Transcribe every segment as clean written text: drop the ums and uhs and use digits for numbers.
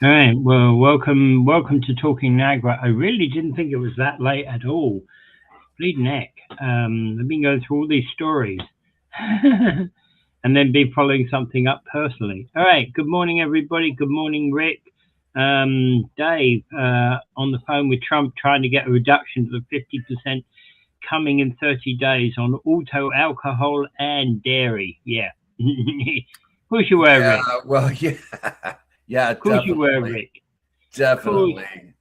All right. Well, welcome to Talking Niagara. I really didn't think it was that late at all. Bleeding heck. I've been going through all these stories, and then be following something up personally. All right. Good morning, everybody. Good morning, Rick. Dave, on the phone with Trump trying to get a reduction to 50% coming in 30 days on auto, alcohol, and dairy. Yeah. Of course you were, Yeah, Rick. well, yeah, yeah, Of course you were, definitely, Rick. Of course. definitely.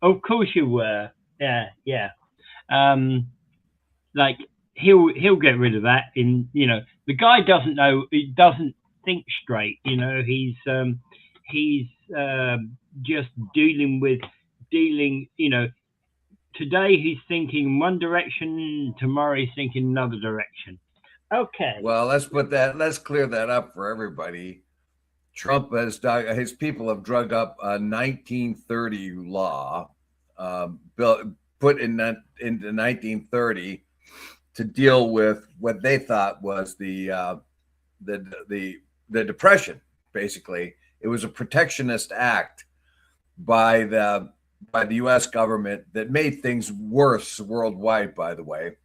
Of course you were. Yeah, yeah. Um, like he'll get rid of that. The guy doesn't know. He doesn't think straight. He's just dealing. Today he's thinking in one direction. Tomorrow he's thinking another direction. Okay. Well, let's clear that up for everybody. Trump his people have drug up a 1930 law, built put in that into 1930 to deal with what they thought was the depression. Basically, it was a protectionist act by the U.S. government that made things worse worldwide. By the way,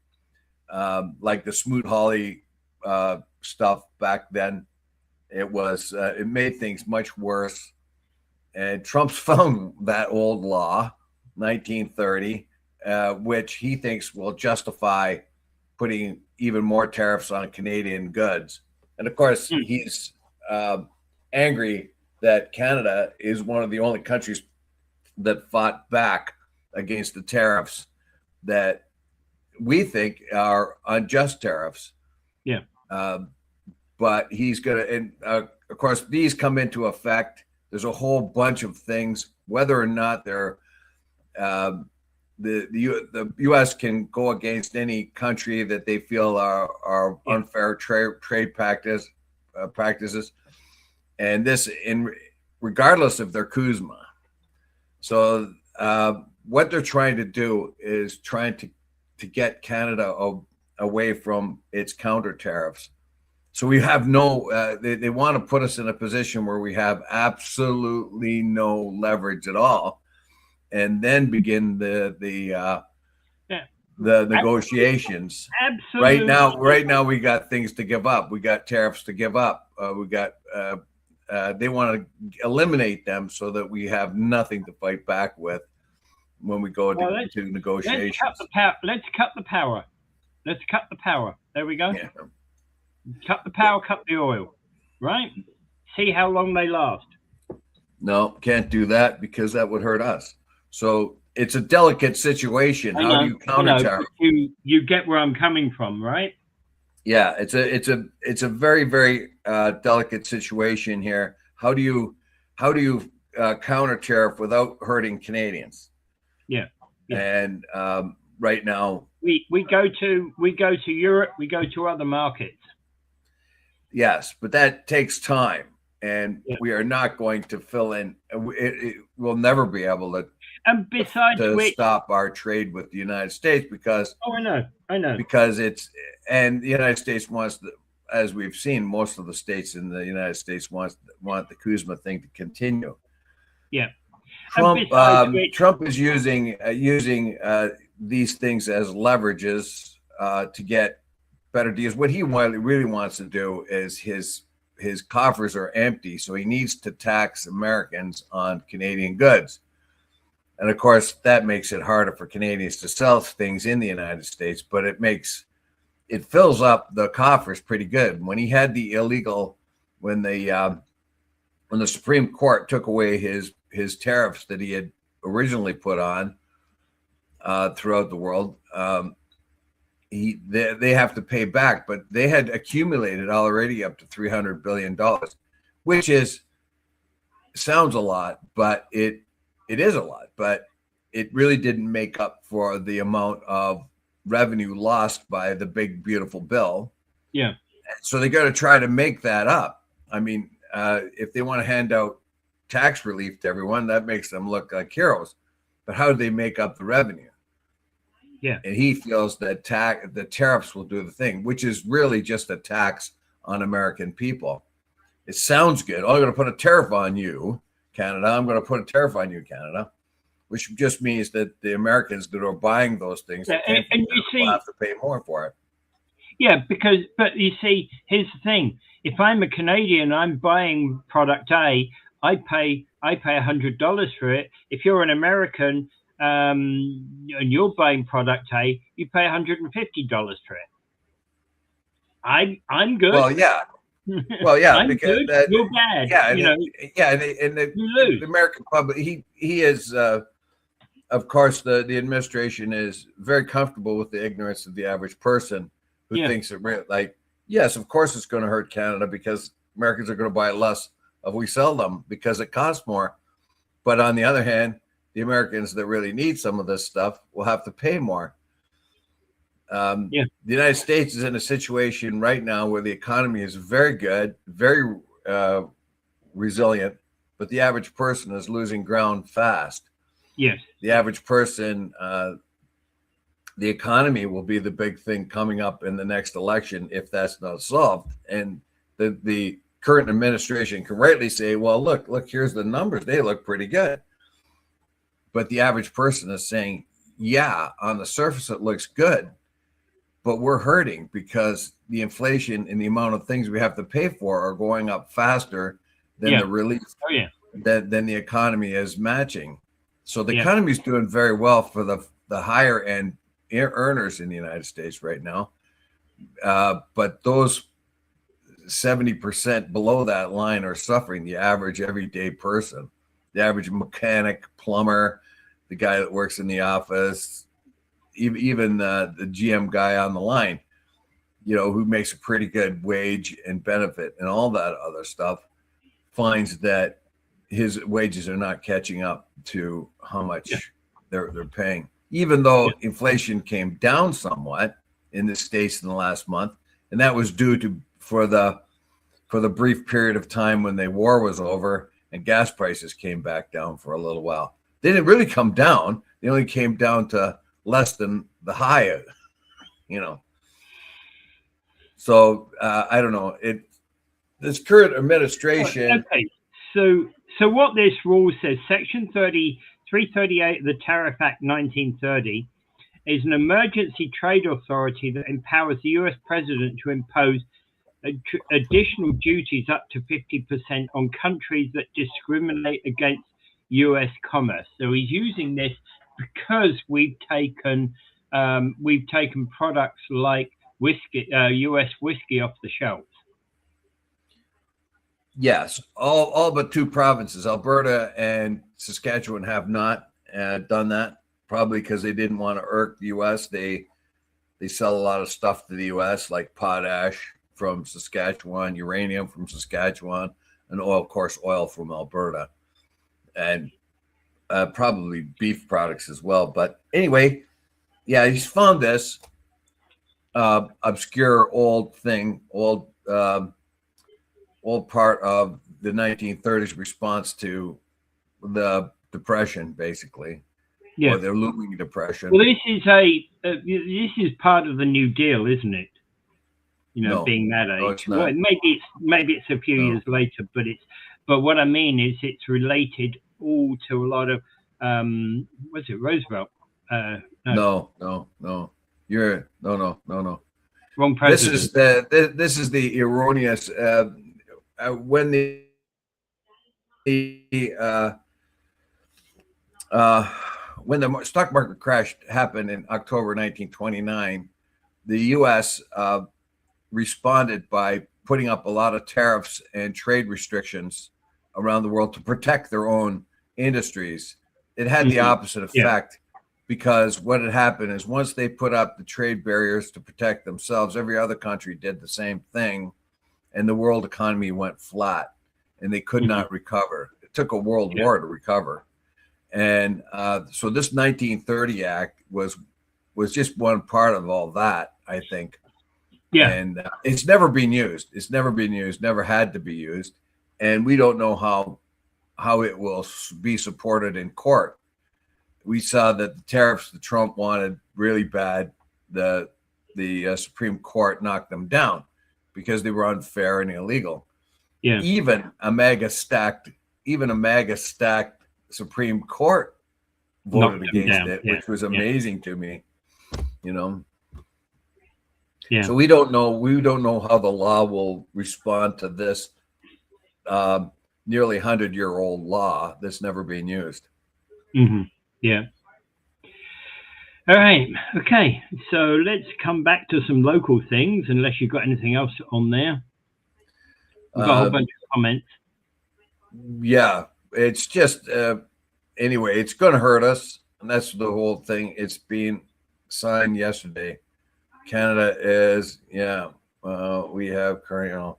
like the Smoot-Hawley stuff back then, it made things much worse. And Trump's found that old law, 1930, which he thinks will justify putting even more tariffs on Canadian goods. And of course, he's angry that Canada is one of the only countries that fought back against the tariffs that we think are unjust tariffs. Yeah. But he's going to, and of course, these come into effect. There's a whole bunch of things, whether or not they're the U.S. can go against any country that they feel are unfair trade practices, and this in regardless of their Kuzma. So what they're trying to do is trying to get Canada away from its counter tariffs. So we have they want to put us in a position where we have absolutely no leverage at all, and then begin the negotiations. Absolutely. Right now we got things to give up. We got tariffs to give up. They want to eliminate them so that we have nothing to fight back with when we go to negotiations. Let's cut the power. Let's cut the power. There we go. Yeah. Cut the power, cut the oil. Right? See how long they last. No, can't do that because that would hurt us. So it's a delicate situation. How do you counter tariff? You get where I'm coming from, right? Yeah, it's a very, very delicate situation here. How do you counter tariff without hurting Canadians? Yeah. And right now we go to Europe, we go to other markets. Yes, but that takes time, and we are not going to fill in. We'll never be able to. And besides, stop our trade with the United States because. Oh, I know. Because the United States wants, as we've seen, most of the states in the United States want the Kuzma thing to continue. Yeah. Trump is using these things as leverages to get better deals. What he really wants to do is his coffers are empty, so he needs to tax Americans on Canadian goods. And of course, that makes it harder for Canadians to sell things in the United States, but it fills up the coffers pretty good. When he had the illegal, when the Supreme Court took away his tariffs that he had originally put on throughout the world, they have to pay back, but they had accumulated already up to $300 billion, which sounds a lot, but it is a lot, but it really didn't make up for the amount of revenue lost by the big, beautiful bill. Yeah. So they got to try to make that up. I mean, if they want to hand out tax relief to everyone, that makes them look like heroes. But how do they make up the revenue? Yeah. And he feels that the tariffs will do the thing, which is really just a tax on American people. It sounds good. Oh, I'm going to put a tariff on you, Canada. I'm going to put a tariff on you, Canada, which just means that the Americans that are buying those things Yeah, and you see, will have to pay more for it. Yeah, but you see, here's the thing: if I'm a Canadian, I'm buying product A, I pay $100 for it. If you're an American, and you're buying product A, you pay $150 for it. I'm good. Well, yeah. Well, yeah, I'm because good. You're bad. yeah, you know, and the American public, he is, of course, the administration is very comfortable with the ignorance of the average person who thinks it like, yes, of course it's going to hurt Canada because Americans are going to buy less if we sell them because it costs more. But on the other hand, the Americans that really need some of this stuff will have to pay more. The United States is in a situation right now where the economy is very good, very resilient, but the average person is losing ground fast. Yes. The average person, the economy will be the big thing coming up in the next election if that's not solved. And the current administration can rightly say, well, look, here's the numbers. They look pretty good. But the average person is saying, yeah, on the surface, it looks good. But we're hurting because the inflation and the amount of things we have to pay for are going up faster than the relief than the economy is matching. So the economy is doing very well for the higher end earners in the United States right now. But those 70% below that line are suffering, the average everyday person, the average mechanic, plumber, the guy that works in the office, even the GM guy on the line, who makes a pretty good wage and benefit and all that other stuff, finds that his wages are not catching up to how much they're paying. Even though inflation came down somewhat in the States in the last month, and that was due to for the brief period of time when the war was over and gas prices came back down for a little while. They didn't really come down. They only came down to less than the high, So I don't know. This current administration. Okay, so what this rule says, Section 338 of the Tariff Act 1930, is an emergency trade authority that empowers the U.S. president to impose additional duties up to 50% on countries that discriminate against U.S. commerce. So he's using this because we've taken products like whiskey, U.S. whiskey off the shelves. Yes, all but two provinces, Alberta and Saskatchewan, have not done that. Probably because they didn't want to irk the U.S. They sell a lot of stuff to the U.S. like potash from Saskatchewan, uranium from Saskatchewan, and oil from Alberta, and probably beef products as well. But anyway, he's found this obscure old part of the 1930s response to the Depression, basically. Yeah, or the looming Depression. Well, this is part of the New Deal, isn't it? No, being that age. No, it's not. Well, maybe it's a few years later, but what I mean is it's related all to a lot of was it Roosevelt? No. You're no. Wrong president. This is the erroneous when when the stock market crash happened in October 1929, the U.S. Responded by putting up a lot of tariffs and trade restrictions around the world to protect their own industries. It had the opposite effect because what had happened is once they put up the trade barriers to protect themselves, every other country did the same thing, and the world economy went flat, and they could not recover. It took a world war to recover. And so this 1930 Act was just one part of all that, I think. Yeah. And it's never been used. It's never been used, never had to be used. And we don't know how it will be supported in court. We saw that the tariffs that Trump wanted really bad, the Supreme Court knocked them down because they were unfair and illegal. Yeah. Even a mega stacked even a MAGA stacked Supreme Court voted against it, which was amazing to me, you know. Yeah. So we don't know how the law will respond to this nearly 100-year-old law that's never been used. Mm-hmm. Yeah. All right. Okay. So let's come back to some local things, unless you've got anything else on there. We've got a whole bunch of comments. Yeah. It's just, anyway, it's going to hurt us. And that's the whole thing. It's being signed yesterday. Canada is, we have current,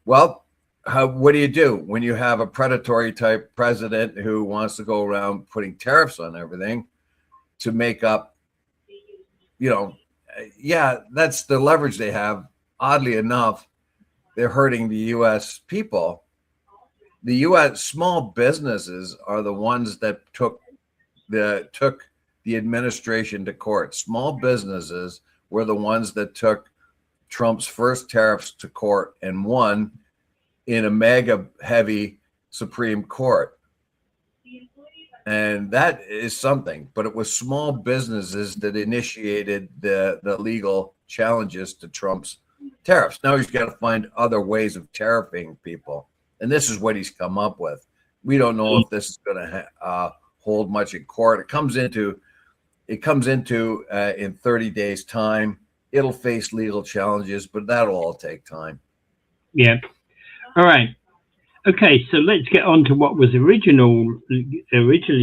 well, what do you do when you have a predatory type president who wants to go around putting tariffs on everything to make up, that's the leverage they have. Oddly enough, they're hurting the U.S. people. The U.S. small businesses are the ones that took the administration to court. Small businesses were the ones that took Trump's first tariffs to court and won in a mega heavy Supreme Court. And that is something, but it was small businesses that initiated the legal challenges to Trump's tariffs. Now he's got to find other ways of tariffing people. And this is what he's come up with. We don't know if this is going to hold much in court. It comes into in 30 days time. It'll face legal challenges, but that'll all take time. Yeah. All right. Okay, so let's get on to what was originally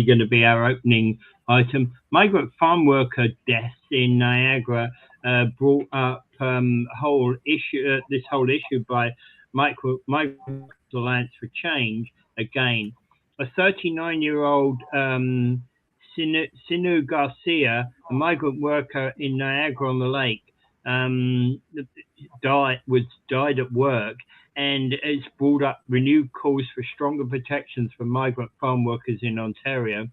going to be our opening item. Migrant farm worker deaths in Niagara brought up this whole issue by Migrant Alliance for Change again. A 39-year-old Sinu Garcia, a migrant worker in Niagara-on-the-Lake, died at work, and it's brought up renewed calls for stronger protections for migrant farm workers in Ontario.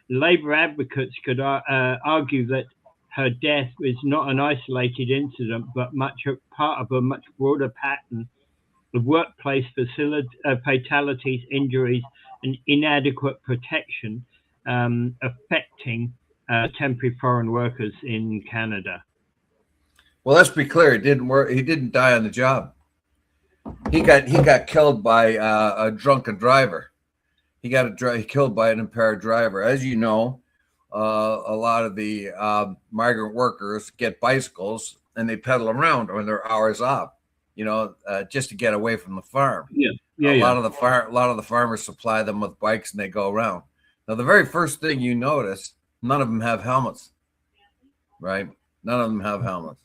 Labour advocates could argue that her death was not an isolated incident, but part of a much broader pattern of workplace fatalities, injuries, and inadequate protection affecting temporary foreign workers in Canada. Well, let's be clear. It didn't work. He didn't die on the job. He got killed by a drunken driver. He got killed by an impaired driver. As you know, a lot of the migrant workers get bicycles and they pedal around when they're hours off, just to get away from the farm. A lot of the farmers supply them with bikes and they go around. Now, the very first thing you notice, none of them have helmets, right? None of them have helmets.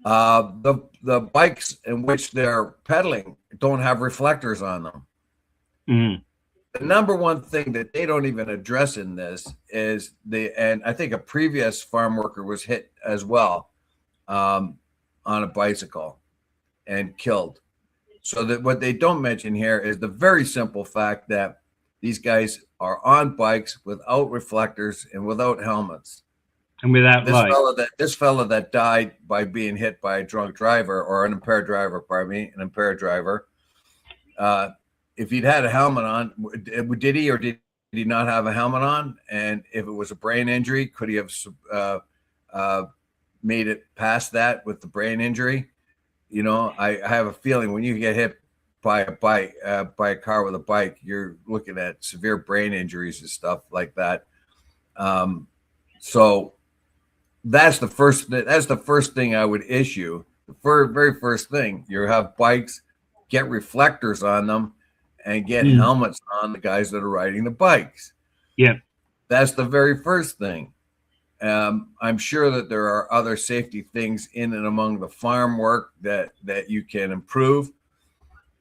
The bikes in which they're pedaling don't have reflectors on them. Mm. The number one thing that they don't even address in this is and I think a previous farm worker was hit as well on a bicycle and killed. So that what they don't mention here is the very simple fact that these guys are on bikes without reflectors and without helmets. And without this fellow that died by being hit by a drunk driver or an impaired driver, if he'd had a helmet on, did he or did he not have a helmet on? And if it was a brain injury, could he have made it past that with the brain injury? I have a feeling when you get hit by a car with a bike, you're looking at severe brain injuries and stuff like that. So that's the first thing I would issue. The very first thing, you have bikes, get reflectors on them, and get helmets on the guys that are riding the bikes. Yeah, that's the very first thing. I'm sure that there are other safety things in and among the farm work that you can improve.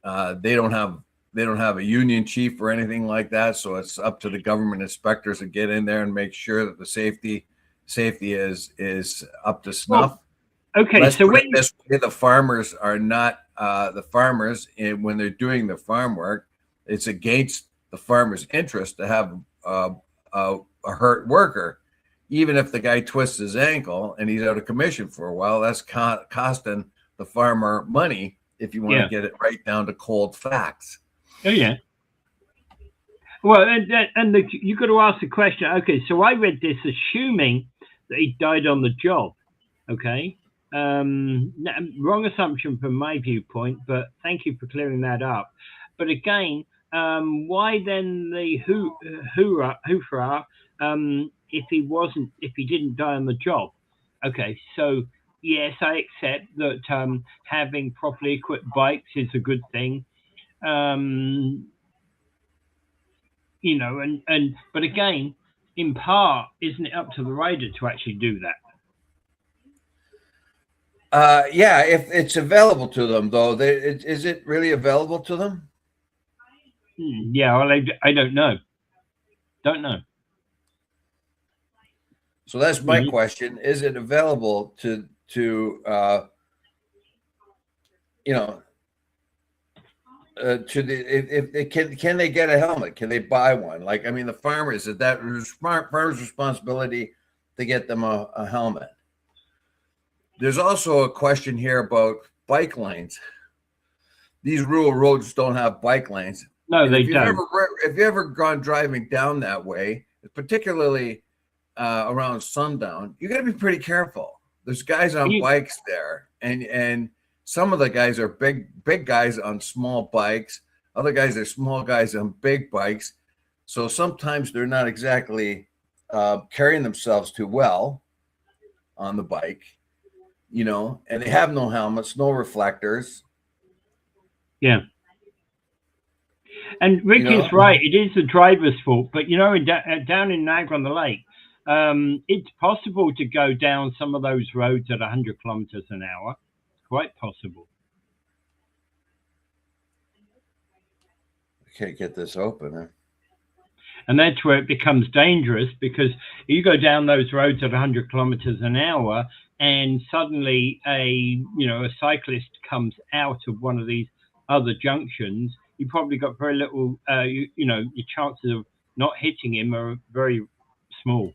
They don't have a union chief or anything like that, so it's up to the government inspectors to get in there and make sure that the safety is up to snuff. Well, okay, the farmers are not the farmers, when they're doing the farm work, it's against the farmer's interest to have a hurt worker. Even if the guy twists his ankle and he's out of commission for a while, that's costing the farmer money if you want to get it right down to cold facts. Oh, yeah. Well, you got to ask the question. Okay, so I read this assuming that he died on the job. Okay, wrong assumption from my viewpoint, but thank you for clearing that up. But again, why then the hoorah if he didn't die on the job? Okay, so yes, I accept that having properly equipped bikes is a good thing. But again, in part, isn't it up to the rider to actually do that? Yeah, if it's available to them, though, is it really available to them? Yeah, well, I don't know. Don't know. So that's my question: is it available to you know to the if they can they get a helmet? Can they buy one? Like, I mean, the farmers, is that farmers' responsibility to get them a helmet? There's also a question here about bike lanes. These rural roads don't have bike lanes. No, and they if don't. If you've ever gone driving down that way, particularly around sundown, you got to be pretty careful. There's guys on bikes there, and some of the guys are big guys on small bikes. Other guys are small guys on big bikes. So sometimes they're not exactly carrying themselves too well on the bike, and they have no helmets, no reflectors. Yeah. And Rick is right. It is the driver's fault. But, down in Niagara on the Lake, it's possible to go down some of those roads at 100 kilometers an hour. Quite possible. I can't get this open. Huh? And that's where it becomes dangerous, because you go down those roads at 100 kilometers an hour and suddenly a cyclist comes out of one of these other junctions. You probably got very little, your chances of not hitting him are very small.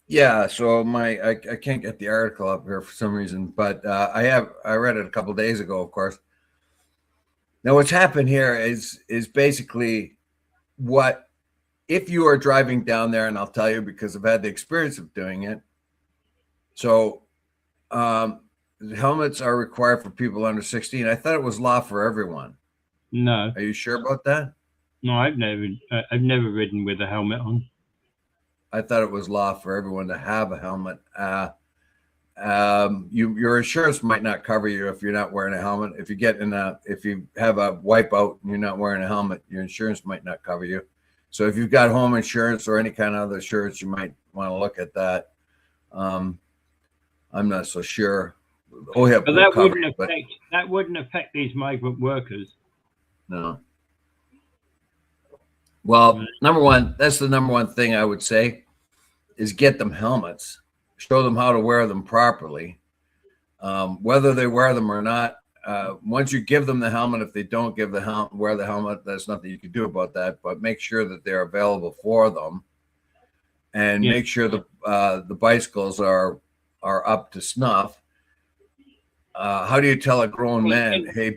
Yeah, so I can't get the article up here for some reason, but I read it a couple of days ago, of course. Now, what's happened here is basically what if you are driving down there, and I'll tell you because I've had the experience of doing it. So, helmets are required for people under 16. I thought it was law for everyone. No. Are you sure about that? No, I've never ridden with a helmet on. I thought it was law for everyone to have a helmet. Your insurance might not cover you if you're not wearing a helmet. If you have a wipeout and you're not wearing a helmet, your insurance might not cover you. So if you've got home insurance or any kind of other insurance, you might want to look at that. I'm not so sure. Oh yeah, but that wouldn't affect these migrant workers. No. Well, number one, that's the number one thing I would say is get them helmets. Show them how to wear them properly. Whether they wear them or not, once you give them the helmet, if they don't wear the helmet, there's nothing you can do about that. But make sure that they're available for them, and make sure the bicycles are up to snuff. How do you tell a grown man, hey,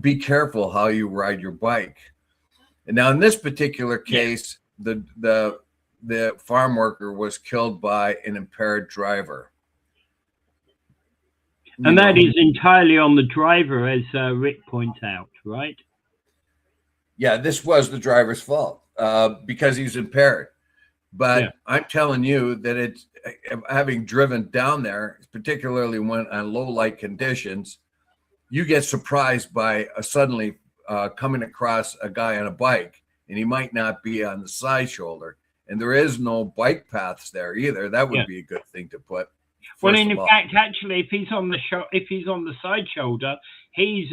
be careful how you ride your bike? And now in this particular case, the farm worker was killed by an impaired driver. And that is entirely on the driver, as Rick points out, right? Yeah, this was the driver's fault because he's impaired. But I'm telling you that it's having driven down there, particularly when on low light conditions, you get surprised by suddenly coming across a guy on a bike, and he might not be on the side shoulder. And there is no bike paths there either. That would be a good thing to put. Well, in fact, actually, if he's on the side shoulder, he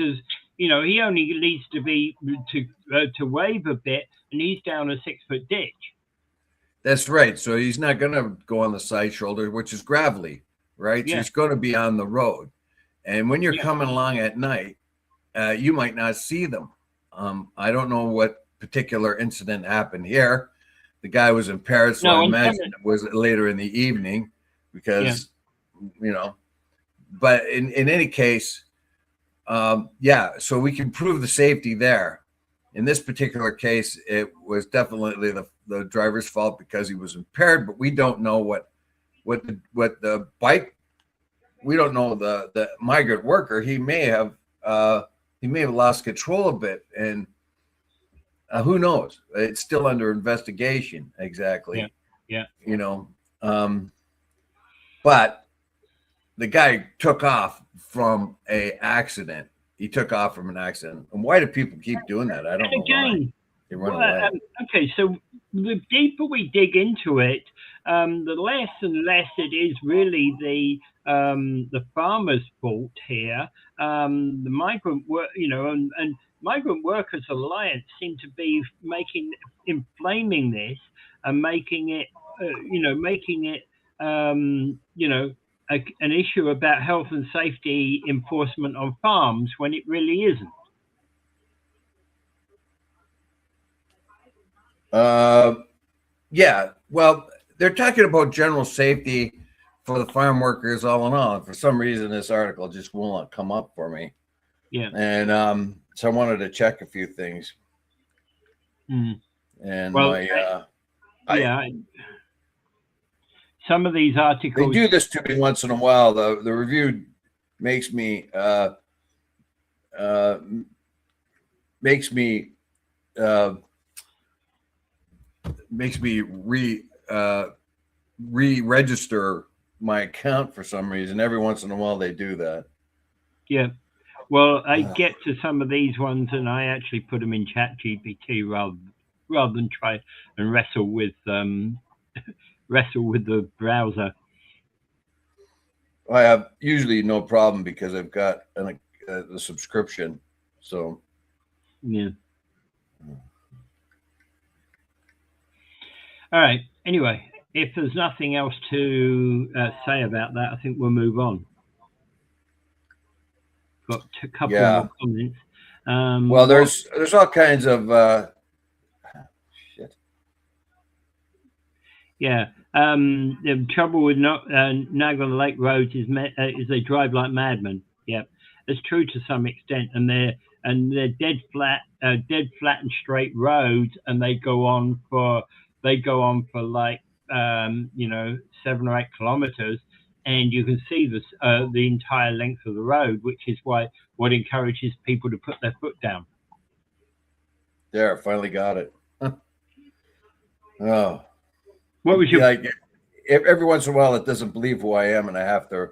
only needs to be to wave a bit, and he's down a 6-foot ditch. That's right. So he's not going to go on the side shoulder, which is gravelly, right? So he's going to be on the road. And when you're coming along at night, you might not see them. I don't know what particular incident happened here. The guy was impaired, so I imagine it was later in the evening because, but in any case, so we can prove the safety there. In this particular case, it was definitely the driver's fault because he was impaired, but we don't know what the bike. We don't know the migrant worker. He may have lost control a bit, and who knows? It's still under investigation. Exactly. Yeah. You know, but the guy took off from a accident. He took off from an accident. And why do people keep doing that? I don't know why. They run away. Okay, so the deeper we dig into it, the less and less it is really the farmer's fault here. The migrant work, and Migrant Workers Alliance seem to be inflaming this and making it, an issue about health and safety enforcement on farms when it really isn't. Yeah. Well, they're talking about general safety for the farm workers all in all. And for some reason, this article just will not come up for me. Yeah. And so I wanted to check a few things. Mm. And some of these articles, they do this to me once in a while. The review makes me re-register my account for some reason. Every once in a while they do that. Yeah. Well, I get to some of these ones and I actually put them in ChatGPT rather than try and wrestle with the browser. I have usually no problem because I've got the subscription. So yeah. All right. Anyway, if there's nothing else to say about that, I think we'll move on. Got a couple more comments. Well, there's all kinds of shit. Yeah. The trouble with Niagara Lake roads is they drive like madmen. Yeah, it's true to some extent, and they're dead flat and straight roads, and they go on for like 7 or 8 kilometers, and you can see the entire length of the road, which is what encourages people to put their foot down. There, finally got it. Oh. What was your? Every once in a while, it doesn't believe who I am, and I have to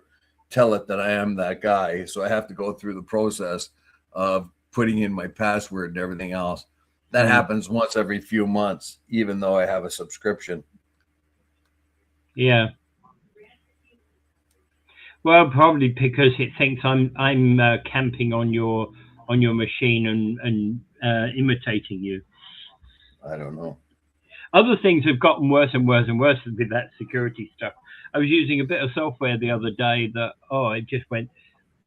tell it that I am that guy. So I have to go through the process of putting in my password and everything else. That happens once every few months, even though I have a subscription. Yeah. Well, probably because it thinks I'm camping on your machine and imitating you. I don't know. Other things have gotten worse and worse and worse with that security stuff. I was using a bit of software the other day that, it just went,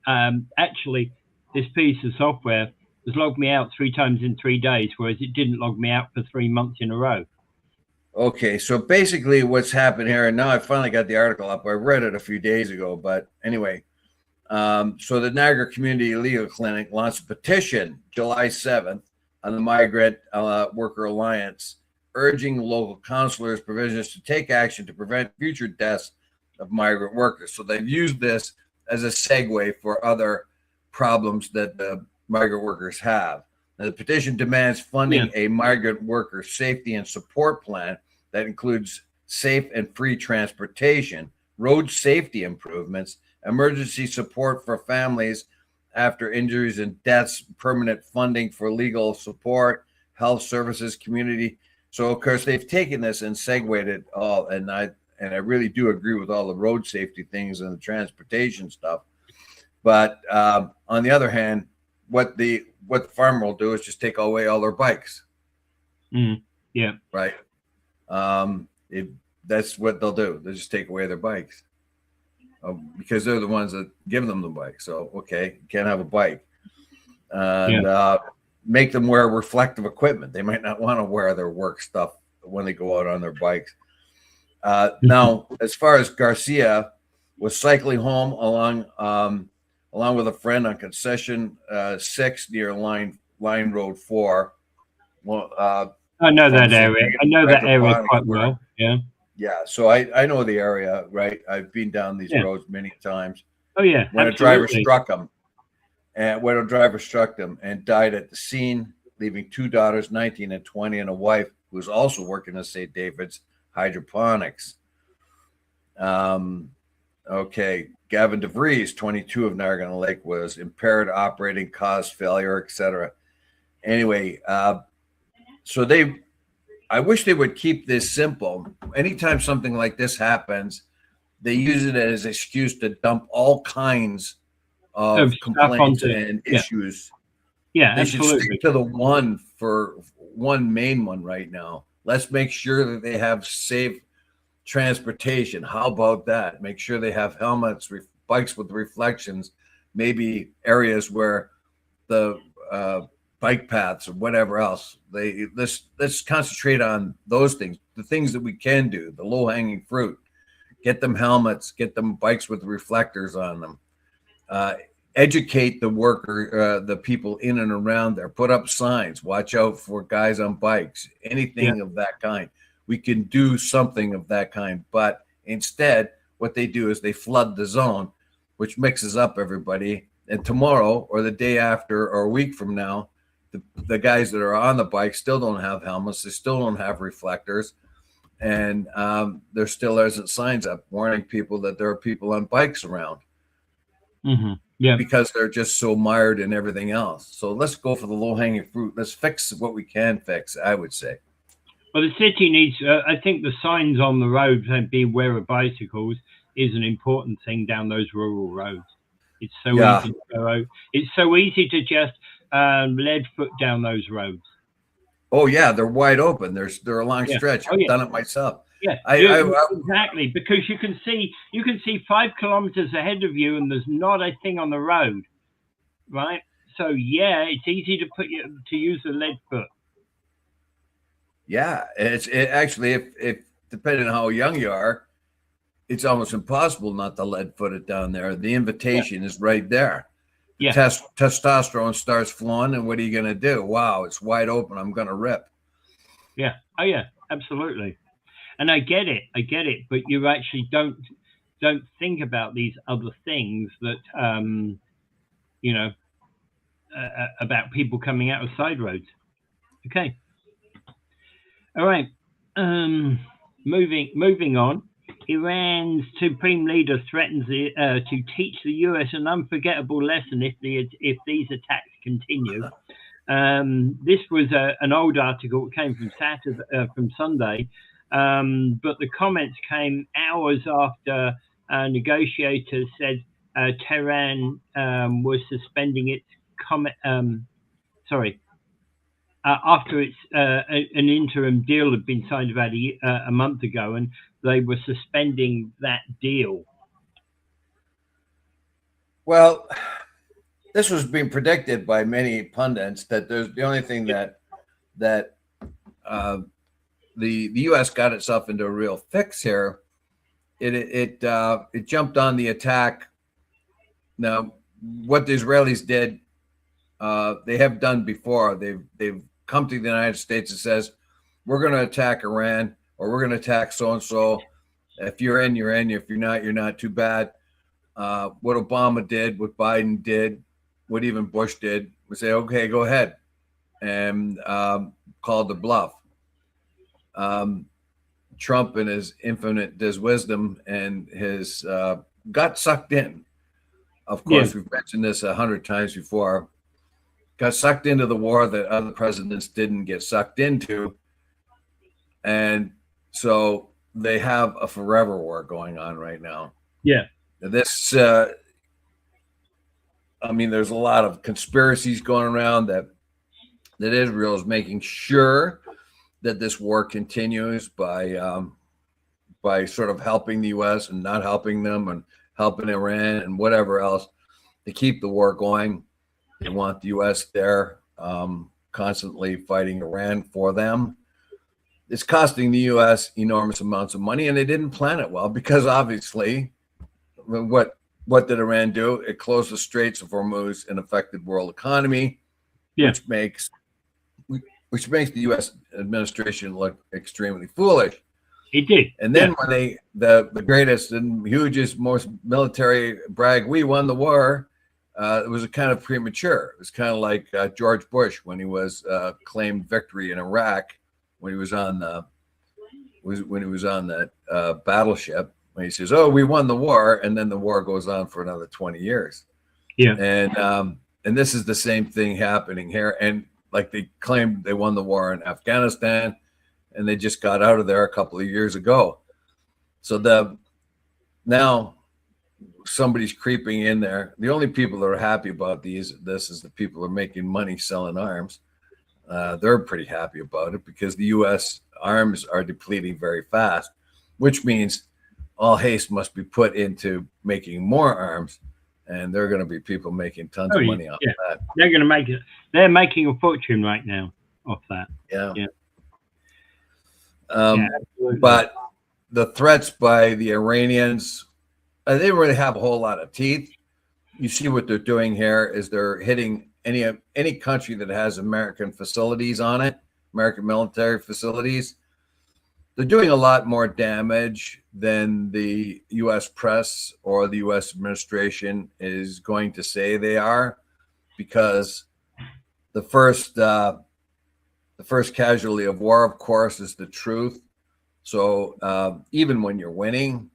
actually, this piece of software has logged me out 3 times in 3 days, whereas it didn't log me out for 3 months in a row. Okay, so basically what's happened here, and now I finally got the article up. I read it a few days ago, but anyway, so the Niagara Community Legal Clinic launched a petition July 7th on the Migrant Worker Alliance, urging local counselors, provisions to take action to prevent future deaths of migrant workers. So they've used this as a segue for other problems that the migrant workers have. Now, the petition demands funding a migrant worker safety and support plan that includes safe and free transportation, road safety improvements, emergency support for families after injuries and deaths, permanent funding for legal support, health services, community. So, of course, they've taken this and segued it all, and I really do agree with all the road safety things and the transportation stuff. But on the other hand, what the farmer will do is just take away all their bikes. Yeah. Right. That's what they'll do. They'll just take away their bikes because they're the ones that give them the bike. So, okay, you can't have a bike. And make them wear reflective equipment. They might not want to wear their work stuff when they go out on their bikes. Now, as far as Garcia was cycling home along with a friend on concession 6 near line road 4, Well, I know from that some area. I know that area hydroponic quite work. well. Yeah. Yeah, so I know the area, right? I've been down these Yeah. roads many times. Oh yeah. When a driver Absolutely. struck him, and when a driver struck them and died at the scene, leaving two daughters, 19 and 20, and a wife who was also working at St. David's Hydroponics. Um, okay, Gavin DeVries, 22 of Niagara Lake, was impaired operating, caused failure, etc. Anyway, so I wish they would keep this simple. Anytime something like this happens, they use it as an excuse to dump all kinds Of of stuff complaints onto. and Yeah. issues. Yeah. They should stick Absolutely. to the one main one right now. Let's make sure that they have safe transportation. How about that? Make sure they have helmets, bikes with reflections, maybe areas where the bike paths or whatever else. Let's concentrate on those things, the things that we can do, the low hanging fruit. Get them helmets, get them bikes with reflectors on them. Uh, Educate the people in and around there. Put up signs. Watch out for guys on bikes. Yeah. Anything of that kind. We can do something of that kind. But instead, what they do is they flood the zone, which mixes up everybody. And tomorrow, or the day after, or a week from now, the guys that are on the bike still don't have helmets. They still don't have reflectors. And there still isn't signs up warning people that there are people on bikes around. Mm-hmm. Yeah. Because they're just so mired in everything else. So let's go for the low hanging fruit. Let's fix what we can fix, I would say. Well, the city needs. I think the signs on the road saying "Beware of bicycles" is an important thing down those rural roads. It's so Yeah. easy to go out. It's so easy to just lead foot down those roads. Oh yeah, they're wide open. They're a long Yeah. stretch. Oh I've yeah. done it myself. Yeah. I, You, I, you I exactly because you can see 5 kilometers ahead of you, and there's not a thing on the road, right? So yeah, it's easy to to use the lead foot. yeah. Actually, if depending on how young you are, it's almost impossible not to lead foot it down there. The Yeah. invitation is right there. The Yeah. testosterone starts flowing, and what are you going to do? Wow, it's wide open. I'm going to rip. Yeah. Oh yeah. Absolutely. And I get it, but you actually don't think about these other things that you know about people coming out of side roads. Okay, all right. Um, moving on. Iran's supreme leader threatens to teach the U.S. an unforgettable lesson if these attacks continue. This was an old article. It came from from Sunday, but the comments came hours after negotiators said Tehran was suspending its comment. Sorry, after an interim deal had been signed about a month ago, and they were suspending that deal. Well, this was being predicted by many pundits that there's the only thing that uh, the U.S. got itself into a real fix here. It jumped on the attack. Now, what the Israelis did, they have done before. They've come to the United States and says, "We're going to attack Iran, or we're going to attack so and so. If you're in, you're in. If you're not, you're not. Too bad." What Obama did, what Biden did, what even Bush did, we say, "Okay, go ahead," and called the bluff. Trump, in his infinite wisdom and his got sucked in. Of Yeah, course, we've mentioned this 100 times before. Got sucked into the war that other presidents didn't get sucked into, and so they have a forever war going on right now. yeah, This, I mean, there's a lot of conspiracies going around that Israel is making sure that this war continues by sort of helping the U.S. and not helping them, and helping Iran and whatever else to keep the war going. They want the U.S. there, constantly fighting Iran for them. It's costing the U.S. enormous amounts of money, and they didn't plan it well because obviously, what did Iran do? It closed the Straits of Hormuz and affected world economy, yeah, which makes which makes the U.S. administration look extremely foolish. He did. And then when the greatest and hugest, most military brag, we won the war, it was a kind of premature. It was kind of like George Bush when he was claimed victory in Iraq, when he was on the that battleship. When he says, "Oh, we won the war," and then the war goes on for another 20 years. Yeah. And this is the same thing happening here. And like they claimed they won the war in Afghanistan, and they just got out of there a couple of years ago. So now somebody's creeping in there. The only people that are happy about this is the people who are making money selling arms. They're pretty happy about it because the U.S. arms are depleting very fast, which means all haste must be put into making more arms, and there are going to be people making tons of money off that. They're going to make it. They're making a fortune right now off that. Yeah. But the threats by the Iranians, they didn't really have a whole lot of teeth. You see what they're doing here is they're hitting any country that has American facilities on it, American military facilities. They're doing a lot more damage than the U.S. press or the U.S. administration is going to say they are, because the first casualty of war, of course, is the truth. So even when you're winning,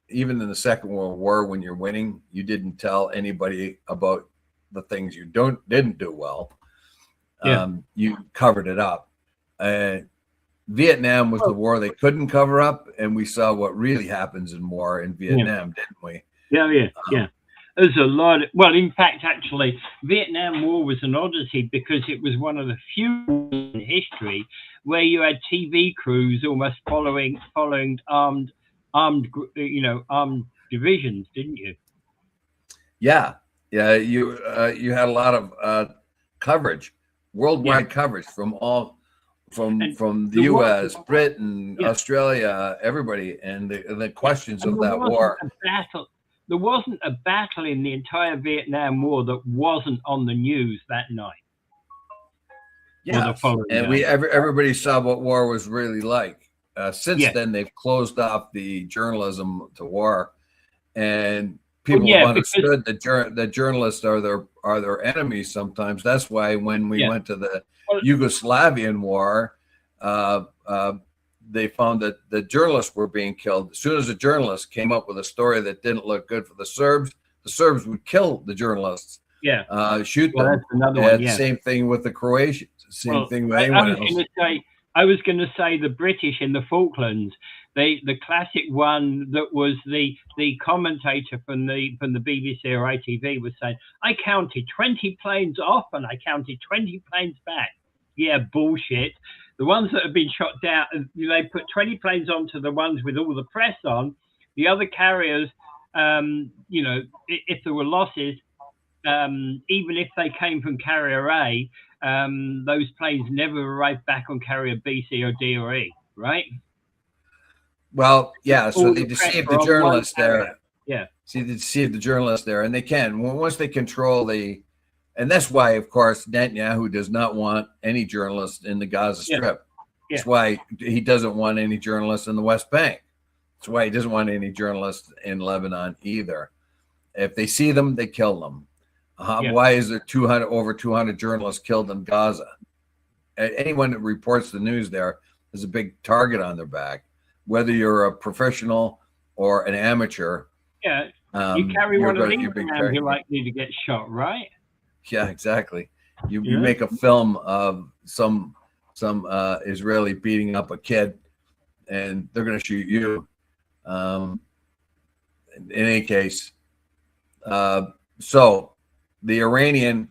even in the Second World War, when you're winning, you didn't tell anybody about the things you didn't do well. You covered it up. Vietnam was the war they couldn't cover up, and we saw what really happens in war in Vietnam, didn't we? Yeah. There's a lot. Well, in fact, actually, Vietnam War was an oddity because it was one of the few in history where you had TV crews almost following armed divisions, didn't you? Yeah. You had a lot of coverage, worldwide coverage from the U.S., Britain, Australia, everybody, and the questions of that war. There wasn't a battle in the entire Vietnam War that wasn't on the news that night. Yeah, and everybody saw what war was really like. Since then, they've closed off the journalism to war, and people have understood that journalists are their enemies sometimes. That's why when we went to the Yugoslavian war, they found that the journalists were being killed. As soon as a journalist came up with a story that didn't look good for the Serbs would kill the journalists. Shoot them. That's another one. Same thing with the Croatians. Same thing with anyone else. I was going to say the British in the Falklands. The classic one that was the commentator from the BBC or ITV was saying, "I counted 20 planes off and I counted 20 planes back." Yeah, bullshit. The ones that have been shot down, they put 20 planes onto the ones with all the press on. The other carriers, if there were losses, even if they came from carrier A, those planes never arrived back on carrier B, C, or D, or E, right? Well, yeah, so they deceived the journalists there. Yeah. See, they deceived the journalists there, and they can. Once they control and that's why, of course, Netanyahu does not want any journalists in the Gaza Strip. That's why he doesn't want any journalists in the West Bank. That's why he doesn't want any journalists in Lebanon either. If they see them, they kill them. Why is there over 200 journalists killed in Gaza? Anyone that reports the news there is a big target on their back. Whether you're a professional or an amateur. Yeah, you carry one of these around, you're likely to get shot, right? Yeah, exactly. You make a film of some Israeli beating up a kid, and they're going to shoot you. In any case, so the Iranians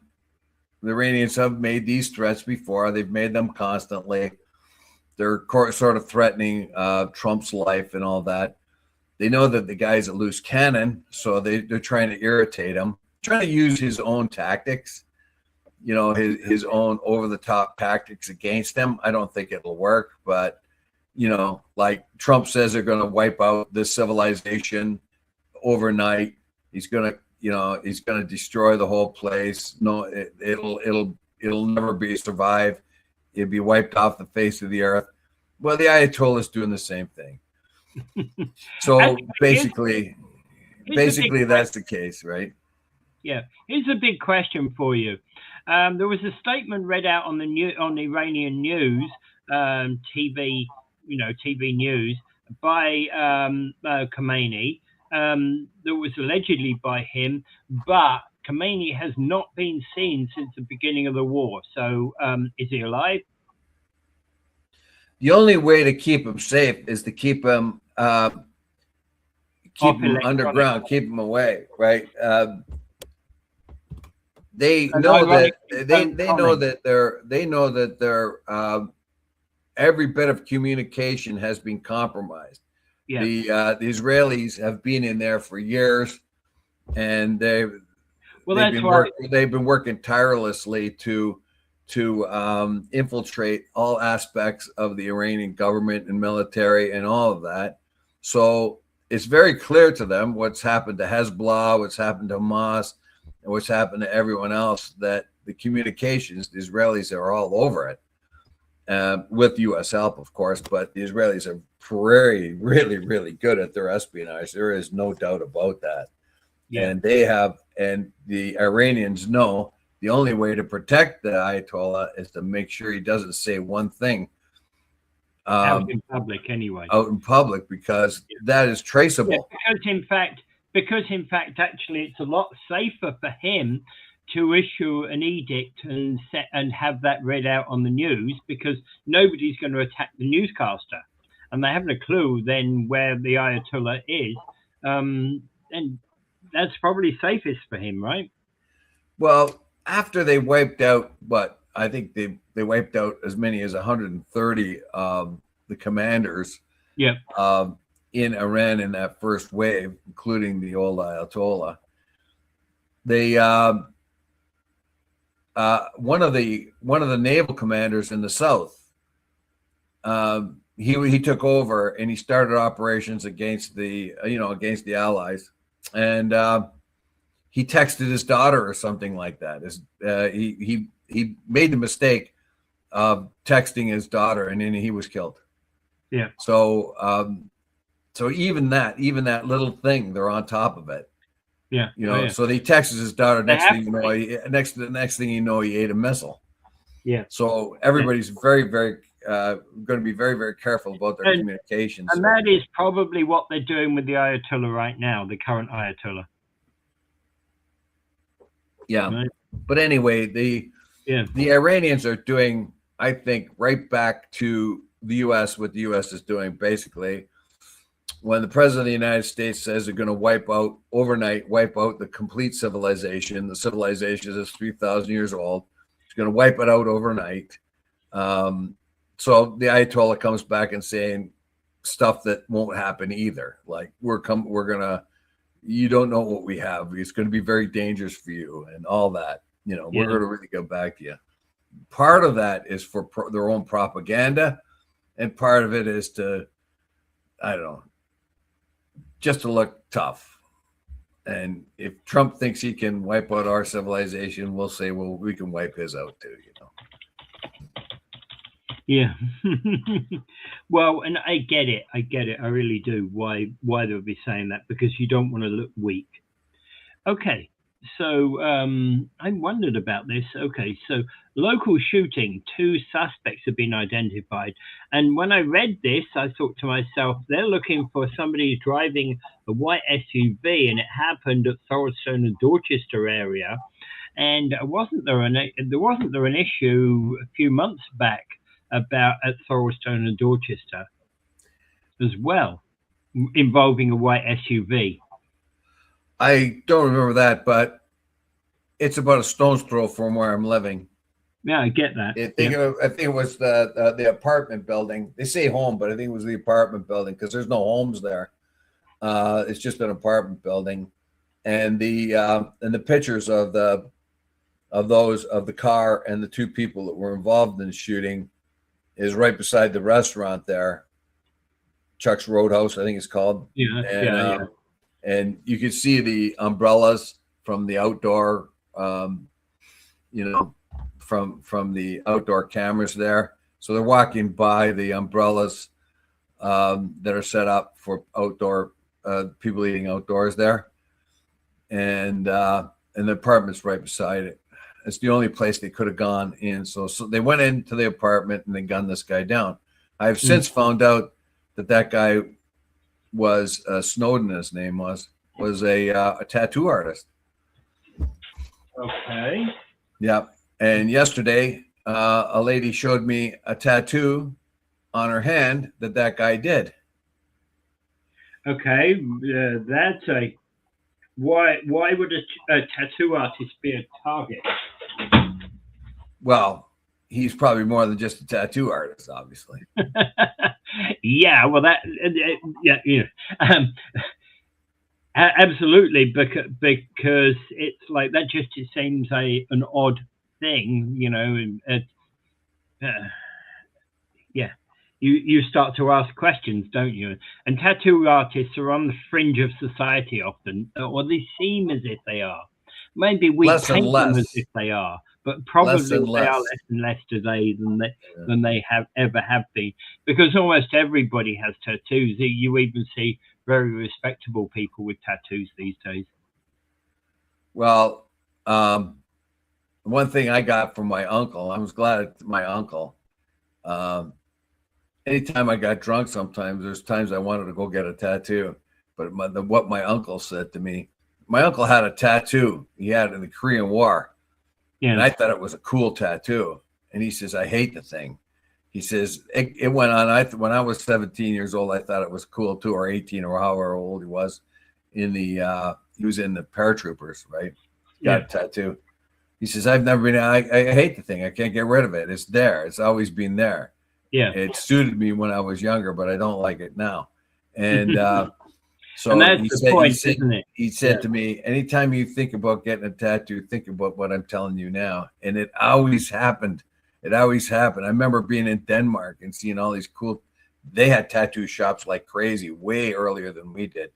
have made these threats before. They've made them constantly. They're sort of threatening Trump's life and all that. They know that the guy's a loose cannon, so they're trying to irritate him, trying to use his own tactics, his own over-the-top tactics against him. I don't think it'll work, but, like Trump says they're going to wipe out this civilization overnight. He's going to destroy the whole place. No, it'll never be survived. it'd be wiped off the face of the earth. Well, the Ayatollah is doing the same thing. So basically that's the case, right? Yeah. Here's a big question for you. There was a statement read out on the Iranian news, TV, TV news by Khomeini. That was allegedly by him, but Khomeini has not been seen since the beginning of the war. So, is he alive? The only way to keep him safe is to keep him underground, keep him away, right? They know that every bit of communication has been compromised. Yeah. The Israelis have been in there for years, and they've been working tirelessly to infiltrate all aspects of the Iranian government and military and all of that. So it's very clear to them what's happened to Hezbollah, what's happened to Hamas, and what's happened to everyone else, that the communications, the Israelis are all over it, with U.S. help, of course, but the Israelis are really, really good at their espionage. There is no doubt about that. Yeah. And the Iranians know the only way to protect the Ayatollah is to make sure he doesn't say one thing out in public anyway. Out in public, because that is traceable. Yeah, because in fact, actually, it's a lot safer for him to issue an edict and have that read out on the news, because nobody's going to attack the newscaster, and they haven't a clue then where the Ayatollah is. And that's probably safest for him, right? Well, after they wiped out, I think they wiped out as many as 130 of the commanders in Iran in that first wave, including the old Ayatollah. They one of the naval commanders in the south, he took over and he started operations against the Allies, and he texted his daughter or something like that. He made the mistake of texting his daughter, and then he was killed. Yeah. So even that little thing, they're on top of it. Yeah. So he texts his daughter. Next thing you know, he ate a missile. Yeah. So everybody's very, very going to be very, very careful about their communications. And that is probably what they're doing with the Ayatollah right now, the current Ayatollah. Yeah. Right. But anyway, the Iranians are doing, I think, right back to the U.S. what the U.S. is doing, basically. When the president of the United States says they're going to wipe out the complete civilization, the civilization is 3,000 years old. He's going to wipe it out overnight. So the Ayatollah comes back and saying stuff that won't happen either. Like, you don't know what we have. It's going to be very dangerous for you and all that. We're going to really go back to you. Part of that is for their own propaganda, and part of it is to, I don't know, just to look tough. And if Trump thinks he can wipe out our civilization, we'll say, well, we can wipe his out too, Yeah. Well, and I get it. I really do. Why they would be saying that, because you don't want to look weak. Okay. So I wondered about this. Okay, so local shooting, 2 suspects have been identified. And when I read this, I thought to myself, they're looking for somebody driving a white SUV, and it happened at Thorstone and Dorchester area. And wasn't there an issue a few months back about at Thorstone and Dorchester as well, involving a white SUV? I don't remember that, but it's about a stone's throw from where I'm living. Yeah, I get that. I think it was the apartment building. They say home, but I think it was the apartment building, because there's no homes there. It's just an apartment building, and the pictures of the car and the 2 people that were involved in the shooting is right beside the restaurant there, Chuck's Roadhouse, I think it's called. Yeah. And you can see the umbrellas from the outdoor, from the outdoor cameras there. So they're walking by the umbrellas that are set up for outdoor people eating outdoors there, and the apartment's right beside it. It's the only place they could have gone in. So they went into the apartment and they gunned this guy down. I've since found out that guy was Snowden. His name was a tattoo artist. Okay. Yeah. And yesterday, a lady showed me a tattoo on her hand that guy did. Okay, that's why would a tattoo artist be a target? Well, he's probably more than just a tattoo artist, obviously. Yeah, well, absolutely, because it's like that. Just it seems an odd thing, yeah. You start to ask questions, don't you? And tattoo artists are on the fringe of society often, or they seem as if they are. Maybe we paint them as if they are, but probably they are less and less today than they have been. Because almost everybody has tattoos. You even see very respectable people with tattoos these days. Well, one thing I got from my uncle, I was glad my uncle. Anytime I got drunk, sometimes there's times I wanted to go get a tattoo. But what my uncle said to me, my uncle had a tattoo he had in the Korean War. Yeah. And I thought it was a cool tattoo. And he says, I hate the thing. He says, it went on. When I was 17 years old, I thought it was cool too, or 18 or however old he was. He was in the paratroopers, right? Got a tattoo. He says, I've never been, I hate the thing. I can't get rid of it. It's there. It's always been there. Yeah, it suited me when I was younger, but I don't like it now. And so and that's the point, isn't it? He said to me, anytime you think about getting a tattoo, think about what I'm telling you now. And it always happened. It always happened. I remember being in Denmark and seeing all these cool, they had tattoo shops like crazy, way earlier than we did.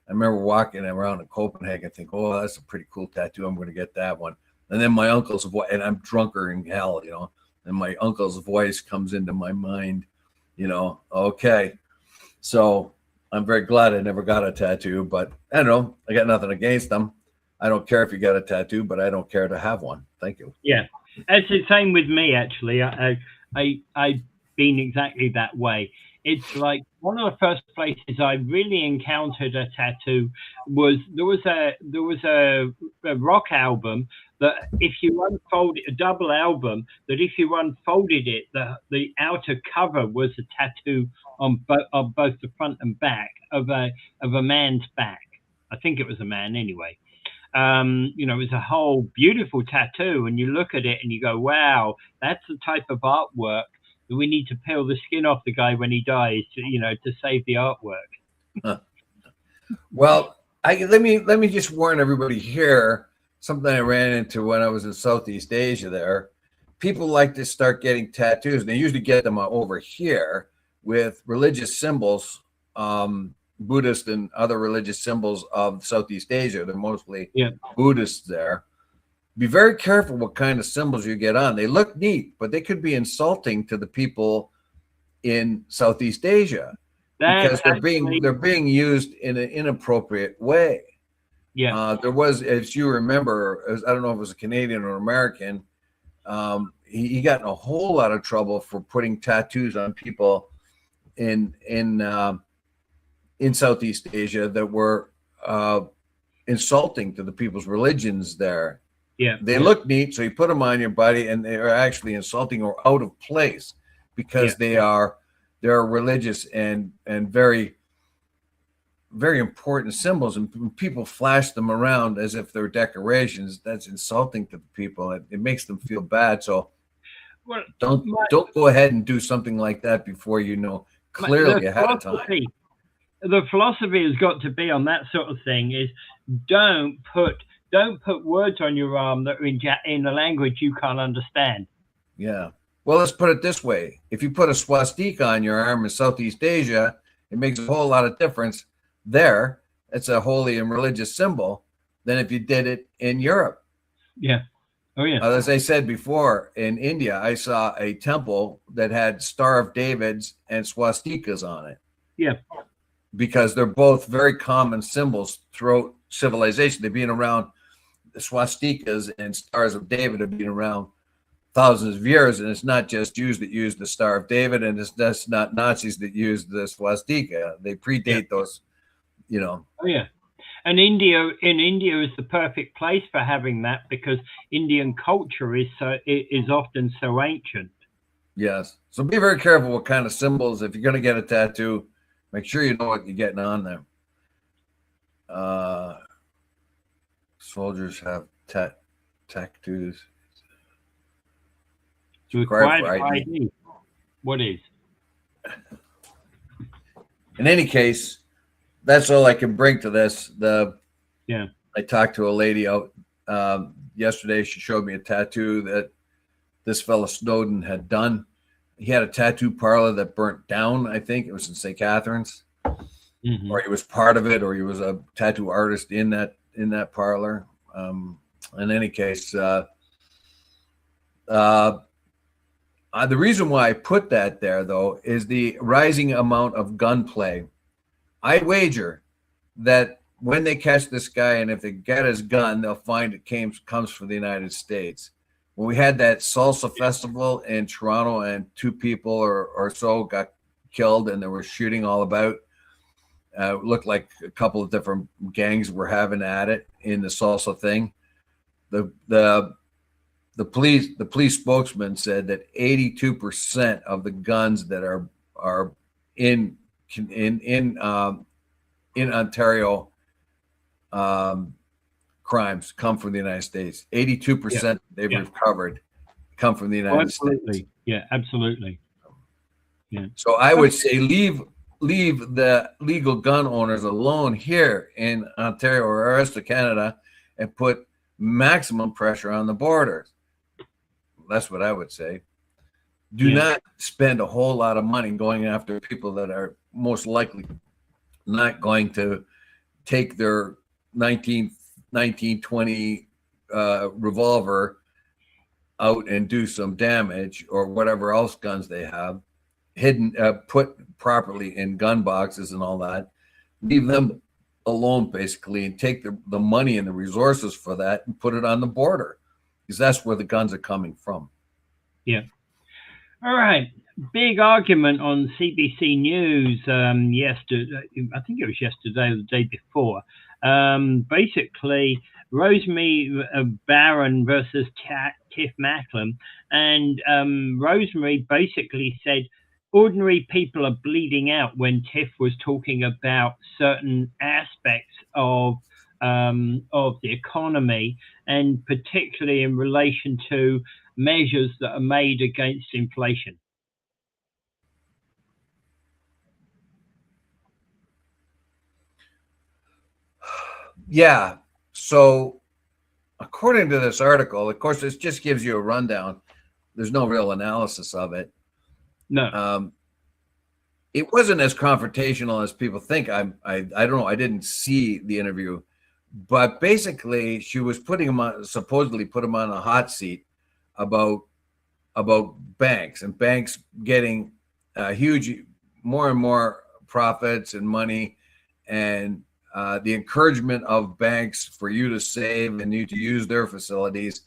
I remember walking around in Copenhagen thinking, oh, that's a pretty cool tattoo. I'm going to get that one. And then my uncle's voice, and I'm drunker in hell, and my uncle's voice comes into my mind, okay. So I'm very glad I never got a tattoo, but I don't know. I got nothing against them. I don't care if you got a tattoo, but I don't care to have one. Thank you. Yeah. It's the same with me, actually. I've been exactly that way. It's like one of the first places I really encountered a tattoo was there was a rock album that if you unfold it, a double album, that if you unfolded it, the outer cover was a tattoo on both the front and back of a man's back. I think it was a man anyway. It was a whole beautiful tattoo, and you look at it and you go, wow, that's the type of artwork that we need to peel the skin off the guy when he dies to save the artwork. Well, let me just warn everybody here. Something I ran into when I was in Southeast Asia there. People like to start getting tattoos, and they usually get them over here with religious symbols, Buddhist and other religious symbols of Southeast Asia. They're mostly Buddhists there. Be very careful what kind of symbols you get on. They look neat, but they could be insulting to the people in Southeast Asia because they're being used in an inappropriate way. Yeah, there was, as you remember, I don't know if it was a Canadian or American. He got in a whole lot of trouble for putting tattoos on people in Southeast Asia that were insulting to the people's religions there. Yeah, they look neat, so you put them on your body, and they are actually insulting or out of place because they're religious and very, very important symbols, and people flash them around as if they're decorations. That's insulting to the people. It makes them feel bad. So don't go ahead and do something like that before you know clearly ahead of time. The philosophy has got to be on that sort of thing is don't put words on your arm that are in a language you can't understand. Yeah. Well, let's put it this way. If you put a swastika on your arm in Southeast Asia, it makes a whole lot of difference there. It's a holy and religious symbol than if you did it in Europe. Yeah. Oh yeah. As I said before, in India, I saw a temple that had Star of David's and swastikas on it. Yeah. Because they're both very common symbols throughout civilization. They've been around, the swastikas and Stars of David have been around thousands of years, and it's not just Jews that use the Star of David, and that's not Nazis that use the swastika. They predate those, you know. Oh yeah. And India is the perfect place for having that, because Indian culture is often so ancient. Yes. So be very careful what kind of symbols. If you're going to get a tattoo, make sure you know what you're getting on there. Soldiers have tattoos. It's required for ID. What is? In any case, that's all I can bring to this. I talked to a lady out yesterday. She showed me a tattoo that this fellow Snowden had done. He had a tattoo parlor that burnt down. I think it was in St. Catharines, or he was part of it, or he was a tattoo artist in that parlor. In any case, the reason why I put that there, though, is the rising amount of gunplay. I wager that when they catch this guy, and if they get his gun, they'll find it comes from the United States. When we had that salsa festival in Toronto, and 2 people or so got killed, and there was shooting all about, it looked like a couple of different gangs were having at it in the salsa thing. The police spokesman said that 82% of the guns that are in Ontario crimes come from the United States. 82% they've recovered come from the United States. Yeah, absolutely. Yeah. So I would say leave the legal gun owners alone here in Ontario or the rest of Canada, and put maximum pressure on the borders. That's what I would say. Do not spend a whole lot of money going after people that are most likely not going to take their 1920 revolver out and do some damage, or whatever else guns they have hidden, put properly in gun boxes and all that. Leave them alone, basically, and take the money and the resources for that and put it on the border, because that's where the guns are coming from. Yeah. All right. Big argument on CBC News yesterday. I think it was yesterday or the day before. Basically, Rosemary Barron versus Tiff Macklem, and Rosemary basically said ordinary people are bleeding out when Tiff was talking about certain aspects of the economy, and particularly in relation to measures that are made against inflation. Yeah. So according to this article, of course, this just gives you a rundown. There's no real analysis of it. No. It wasn't as confrontational as people think. I don't know. I didn't see the interview, but basically she was supposedly put him on a hot seat about banks, and banks getting huge, more and more profits and money, and the encouragement of banks for you to save and you to use their facilities,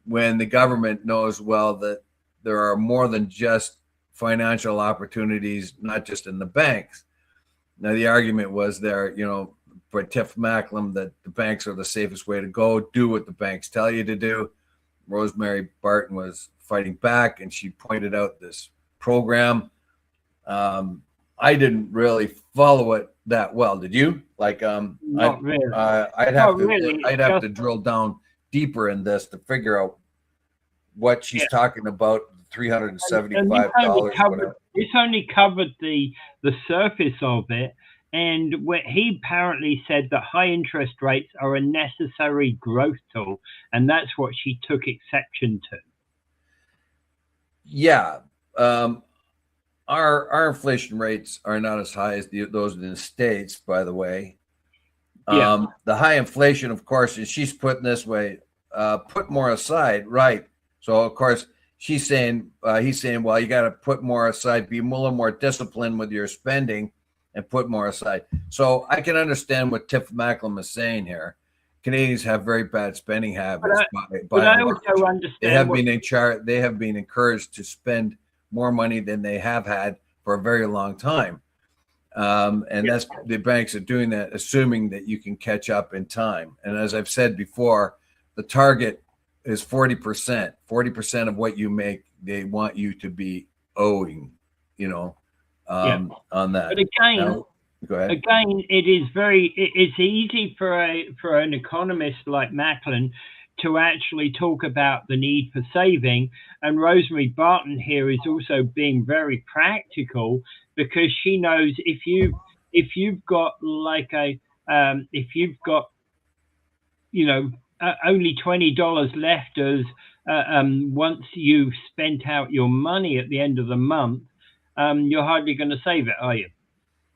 when the government knows well that there are more than just financial opportunities, not just in the banks. Now, the argument was there, for Tiff Macklem, that the banks are the safest way to go. Do what the banks tell you to do. Rosemary Barton was fighting back, and she pointed out this program. I didn't really follow it that well. Did you? Not really. I'd have to drill down deeper in this to figure out what she's talking about. $375. This only covered the surface of it, and where he apparently said that high interest rates are a necessary growth tool, and that's what she took exception to. Yeah. Our inflation rates are not as high as those in the States, by the way. The high inflation, of course, and she's putting this way, put more aside, right? So of course he's saying, well, you got to put more aside, be a little more disciplined with your spending, and put more aside. So I can understand what Tiff Macklem is saying here. Canadians have very bad spending habits by I and large. also understand They have been they have been encouraged to spend more money than they have had for a very long time. And that's the banks are doing that, assuming that you can catch up in time. And as I've said before, the target is 40%. 40% of what you make, they want you to be owing, on that. But again, now, go ahead. Again, it's easy for an economist like Macklin to actually talk about the need for saving, and Rosemary Barton here is also being very practical, because she knows if you've got only $20 left as once you've spent out your money at the end of the month, you're hardly going to save it, are you?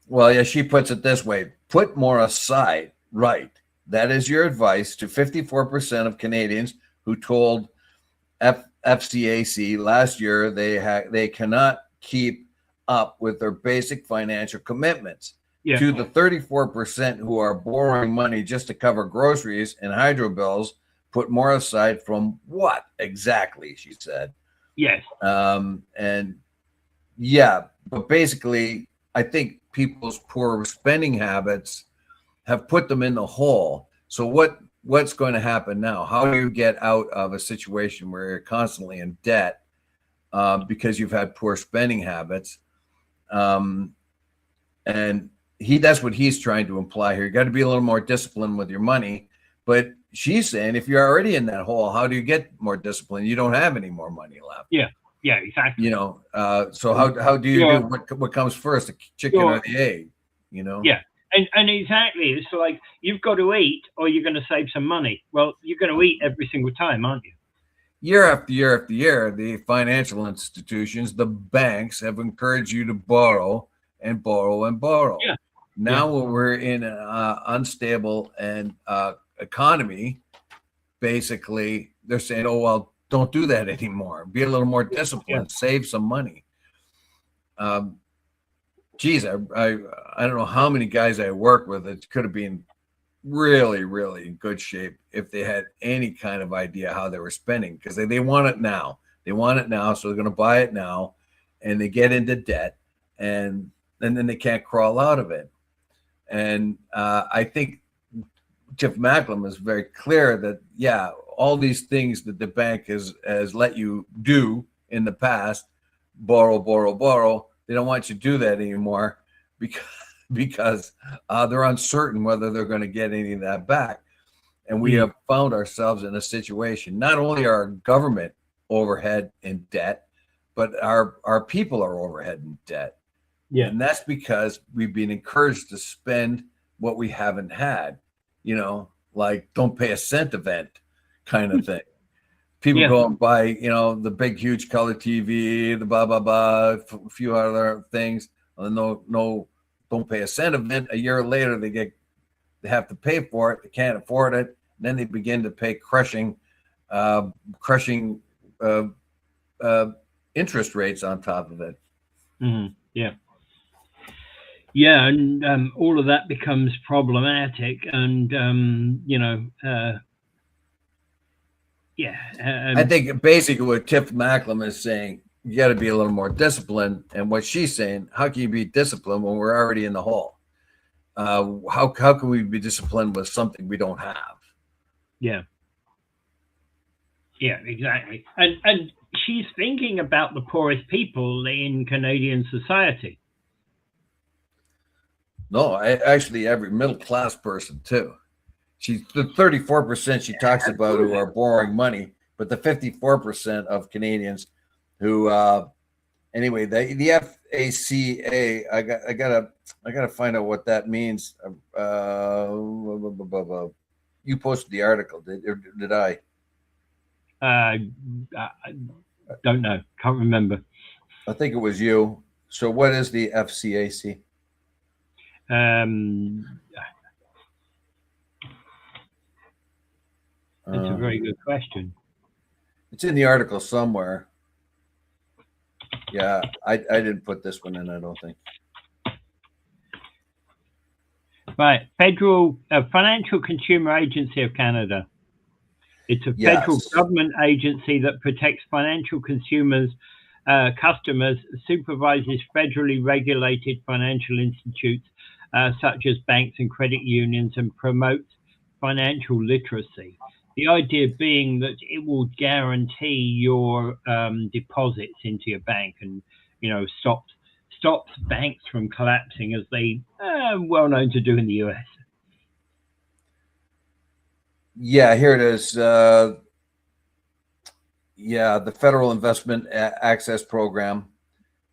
Well, yeah, she puts it this way: put more aside. Right. That is your advice to 54% of Canadians who told FCAC last year they cannot keep up with their basic financial commitments. Yeah. To the 34% who are borrowing money just to cover groceries and hydro bills, put more aside from what exactly, she said. Yes. And yeah, but basically, I think people's poor spending habits have put them in the hole. So what's going to happen now? How do you get out of a situation where you're constantly in debt because you've had poor spending habits? And that's what he's trying to imply here. You got to be a little more disciplined with your money. But she's saying, if you're already in that hole, how do you get more discipline? You don't have any more money left. Yeah, exactly. So how do you do what comes first, the chicken or the egg? Yeah, and exactly. It's like you've got to eat, or you're going to save some money. Well, you're going to eat every single time, aren't you? Year after year after year, the financial institutions, the banks, have encouraged you to borrow and borrow and borrow. Yeah. Now, when we're in an unstable and economy, basically they're saying, "Oh well, don't do that anymore. Be a little more disciplined. Save some money." Geez, I don't know how many guys I work with that could have been really, really in good shape if they had any kind of idea how they were spending, because they want it now. They want it now, so they're going to buy it now, and they get into debt, and then they can't crawl out of it. And I think Tiff Macklem is very clear that, all these things that the bank has let you do in the past, borrow, they don't want you to do that anymore because they're uncertain whether they're going to get any of that back. And we have found ourselves in a situation, not only our government overhead in debt, but our people are overhead in debt. Yeah. And that's because we've been encouraged to spend what we haven't had, like don't pay a cent event kind of thing. People go and buy, the big, huge color TV, the blah, blah, blah, a few other things. No, don't pay a cent event. A year later, they have to pay for it. They can't afford it. And then they begin to pay crushing interest rates on top of it. Mm-hmm. Yeah, and all of that becomes problematic, and I think basically what Tiff Macklem is saying, you got to be a little more disciplined, and what she's saying, how can you be disciplined when we're already in the hole? How can we be disciplined with something we don't have? Yeah, exactly, and she's thinking about the poorest people in Canadian society. No, actually, every middle class person too. She's the 34% she talks about who are borrowing money, but the 54% of Canadians who, anyway, the FACA. I gotta find out what that means. You posted the article, did I? I don't know. Can't remember. I think it was you. So, what is the FCAC? That's a very good question. It's in the article somewhere. Yeah, I didn't put this one in, I don't think. Right, Federal Financial Consumer Agency of Canada. It's a federal Yes. government agency that protects financial customers, supervises federally regulated financial institutes such as banks and credit unions, and promotes financial literacy. The idea being that it will guarantee your deposits into your bank, and stops banks from collapsing, as they well known to do in the US. Yeah, here it is. Yeah, the Federal Investment Access Program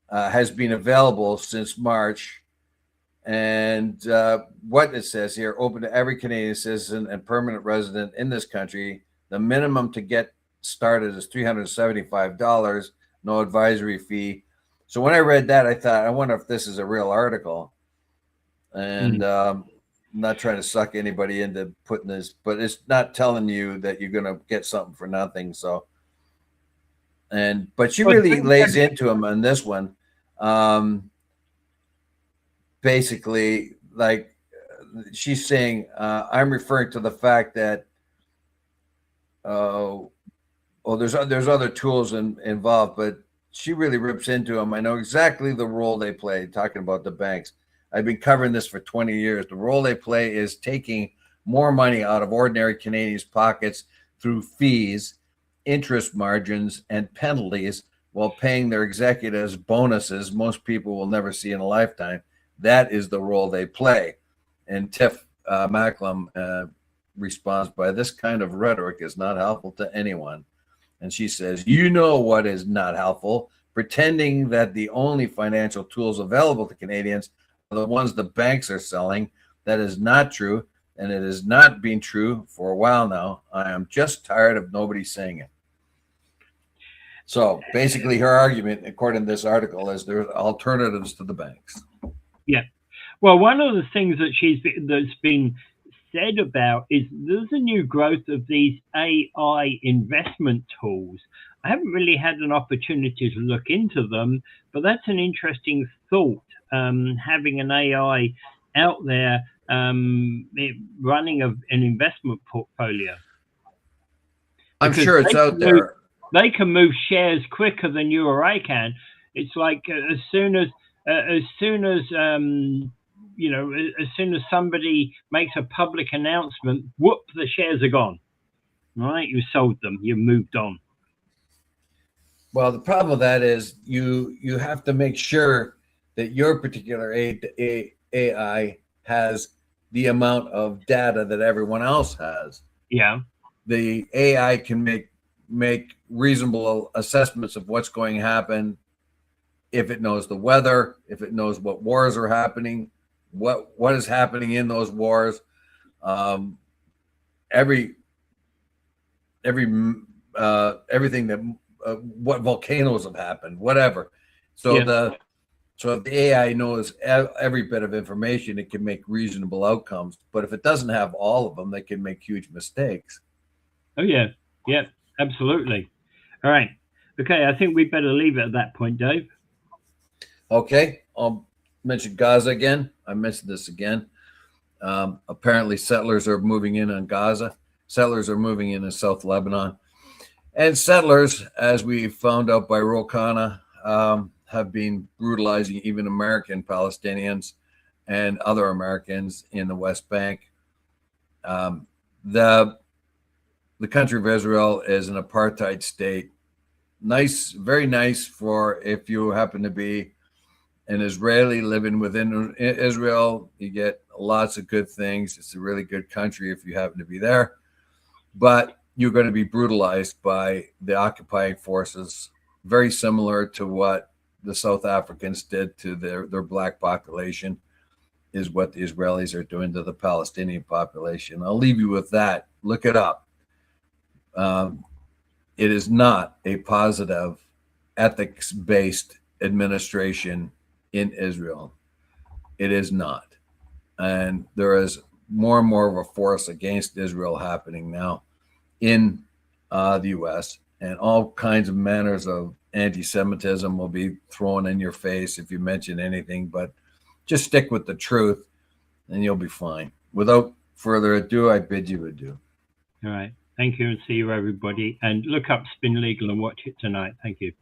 has been available since March. And what it says here, open to every Canadian citizen and permanent resident in this country. The minimum to get started is $375, no advisory fee. So when I read that, I thought, I wonder if this is a real article. And I'm not trying to suck anybody into putting this, but it's not telling you that you're going to get something for nothing. So, but she really lays into them on this one. Basically, like she's saying, I'm referring to the fact that there's other tools involved, but she really rips into them. I know exactly the role they play. Talking about the banks, I've been covering this for 20 years. The role they play is taking more money out of ordinary Canadians' pockets through fees, interest margins, and penalties, while paying their executives bonuses most people will never see in a lifetime. That is the role they play. And Tiff Macklem responds by, this kind of rhetoric is not helpful to anyone. And she says, you know what is not helpful? Pretending that the only financial tools available to Canadians are the ones the banks are selling. That is not true, and it has not been true for a while now. I am just tired of nobody saying it. So basically her argument, according to this article, is there's alternatives to the banks. Yeah. Well, one of the things that's been said about is there's a new growth of these AI investment tools. I haven't really had an opportunity to look into them, but that's an interesting thought, having an AI out there running an investment portfolio. I'm sure it's out there. They can move shares quicker than you or I can. It's like as soon as somebody makes a public announcement, whoop, the shares are gone. Right? You sold them. You moved on. Well, the problem with that is you have to make sure that your particular AI has the amount of data that everyone else has. Yeah. The AI can make reasonable assessments of what's going to happen if it knows the weather, if it knows what wars are happening, what is happening in those wars, everything that what volcanoes have happened, whatever. So yeah. So if the AI knows every bit of information, it can make reasonable outcomes. But if it doesn't have all of them, they can make huge mistakes. Oh yeah, yeah, absolutely. All right, okay. I think we better leave it at that point, Dave. Okay, I'll mention Gaza again. I mentioned this again. Apparently, settlers are moving in on Gaza. Settlers are moving in South Lebanon. And settlers, as we found out by Ro Khanna, have been brutalizing even American Palestinians and other Americans in the West Bank. The country of Israel is an apartheid state. Nice, very nice for if you happen to be an Israeli living within Israel. You get lots of good things. It's a really good country if you happen to be there. But you're going to be brutalized by the occupying forces, very similar to what the South Africans did to their black population, is what the Israelis are doing to the Palestinian population. I'll leave you with that. Look it up. It is not a positive ethics-based administration in Israel. It is not. And there is more and more of a force against Israel happening now. in the U.S., and all kinds of manners of anti-Semitism will be thrown in your face if you mention anything. But just stick with the truth, and you'll be fine. Without further ado, I bid you adieu. All right. Thank you, and see you, everybody. And look up Spin Legal and watch it tonight. Thank you.